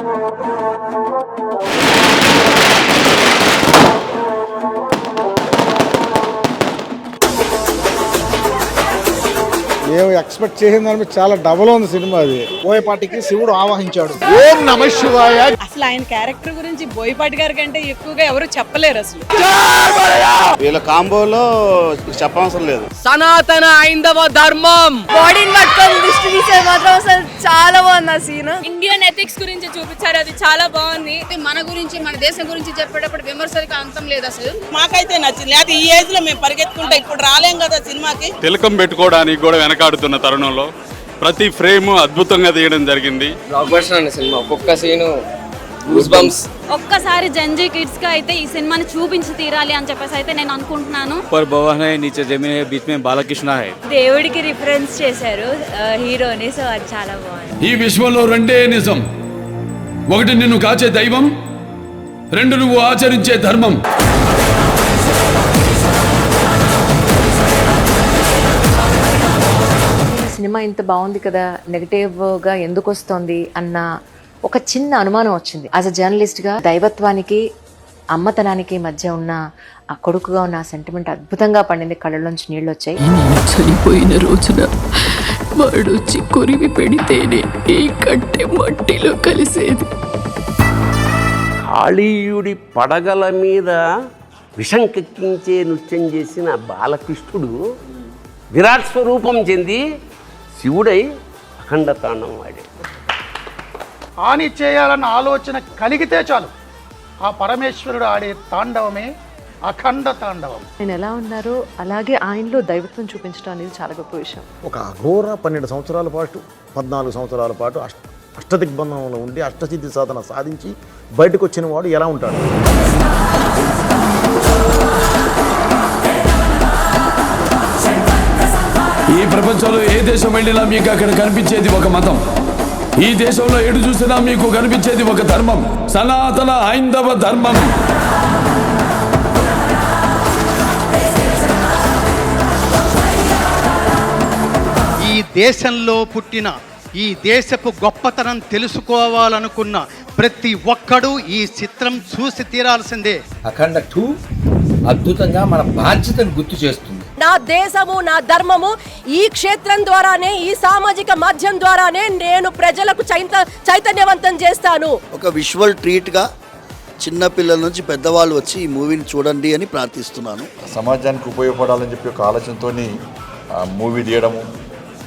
మేము ఎక్స్పెక్ట్ చేసిన దాని చాలా డబల్ ఉంది సినిమా. అది బోయపాటికి శివుడు ఆవాహించాడు. ఓం నమ శివాయ. అసలు ఆయన క్యారెక్టర్ గురించి బోయపాటి గారి కంటే ఎక్కువగా ఎవరు చెప్పలేరు అసలు. వీళ్ళ కాంబోలో చెప్పవసరం లేదు. సనాతన హైందవ ధర్మం బాడీని పట్టుకొని దృష్టి తీసేది మాత్రం అసలు చాలా బాగుంది ఆ సీన్. ఇండియన్ ఎథిక్స్ గురించి చూపించారు, అది చాలా బాగుంది. మన గురించి మన దేశం గురించి చెప్పేటప్పుడు విమర్శలకు అంతం లేదు అసలు. మాకైతే నచ్చింది. అది ఈ ఏజ్ లో మేము పరిగెత్తుకుంటే ఇప్పుడు రాలేం కదా సినిమాకి. తిలకం పెట్టుకోవడానికి కూడా వెనకాడుతున్న తరుణంలో ప్రతి ఫ్రేమ్ అద్భుతంగా తీయడం జరిగింది. సినిమా ఒక్కొక్క సీను గూస్ బంప్స్. ఒక్కసారి జంజీ కిడ్స్ గా అయితే ఈ సినిమాని చూపించి తీరాలి అని చెప్పేసి అయితే నేను అనుకుంటున్నాను. ऊपर भवन है, नीचे जमीन है, बीच में बालकृष्ण है. దేవుడికి రిఫరెన్స్ చేశారు హీరోని, సో అది చాలా బాగుంది. ఈ విశ్వంలో రెండే నిజం. ఒకటి నిన్ను కాచే దైవం, రెండు నువ్వు ఆచరించే ధర్మం. సినిమా ఇంత బాగుంది కదా, నెగటివ్గా ఎందుకు వస్తుంది అన్న ఒక చిన్న అనుమానం వచ్చింది. యాజ్ అ జర్నలిస్ట్గా దైవత్వానికి అమ్మతనానికి మధ్య ఉన్న ఆ కొడుకుగా ఉన్న ఆ సెంటిమెంట్ అద్భుతంగా పండింది. కళ్ళలోంచి నీళ్ళు వచ్చాయి. చనిపోయిన రోజున వాడు చిక్కురివి పెడితేనే ఈ కట్టె మట్టిలో కలిసేది. కాళీయుడి పడగల మీద విషం కెక్కించే నృత్యం చేసిన బాలకృష్ణుడు విరాట్ స్వరూపం చెంది శివుడై అఖండ తాండవం వాడే. హాని చేయాలన్న ఆలోచన కలిగితే చాలు, ఆ పరమేశ్వరుడు ఆడే తాండవమే అఖండ తాండవం. ఆయన ఎలా ఉన్నారో అలాగే ఆయనలో దైవత్వం చూపించడం అనేది చాలా గొప్ప విషయం. ఒక అఘోర 12 సంవత్సరాల పాటు 14 సంవత్సరాల పాటు అష్టదిగ్బంధంలో ఉండి అష్టసిద్ధి సాధన సాధించి బయటకు వచ్చిన వాడు ఎలా ఉంటాడు? ఈ ప్రపంచంలో ఏ దేశం వెళ్ళినా మీకు అక్కడ కనిపించేది ఒక మతం. ఈ దేశంలో ఎటు చూసినా మీకు కనిపించేది ఒక ధర్మం, సనాతన హైందవ ధర్మం. ఈ దేశంలో పుట్టిన, ఈ దేశపు గొప్పతనం తెలుసుకోవాలనుకున్న ప్రతి ఒక్కడూ ఈ చిత్రం చూసి తీరాల్సిందే. అఖండ 2 అద్భుతంగా మన బాధ్యతను గుర్తు చేస్తుంది. నా దేశము, నా ధర్మము, ఈ క్షేత్రం ద్వారానే, ఈ సామాజిక మాధ్యమం ద్వారానే నేను ప్రజలకు చైతన్యవంతం చేస్తాను. ఒక విజువల్ ట్రీట్గా చిన్న పిల్లల నుంచి పెద్దవాళ్ళు వచ్చి ఈ మూవీని చూడండి అని ప్రార్థిస్తున్నాను. సమాజానికి ఉపయోగపడాలని చెప్పి ఒక ఆలోచనతో మూవీ తీయడము,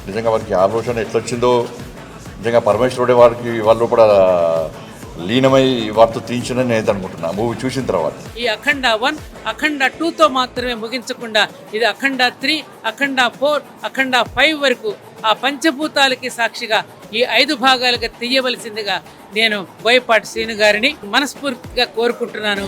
నిజంగా వారికి ఆలోచన ఎట్లొచ్చిందో, నిజంగా పరమేశ్వరుడే వారికి వాళ్ళు కూడా లీనమై వారితో తీయించునని నేను అనుకుంటున్నా మూవీ చూసిన తర్వాత. ఈ అఖండ 1, అఖండ 2తో మాత్రమే ముగించకుండా ఇది అఖండ 3, అఖండ 4, అఖండ 5 వరకు ఆ పంచభూతాలకి సాక్షిగా ఈ 5 భాగాలుగా తీయవలసిందిగా నేను బోయపాటి శ్రీను గారిని మనస్ఫూర్తిగా కోరుకుంటున్నాను.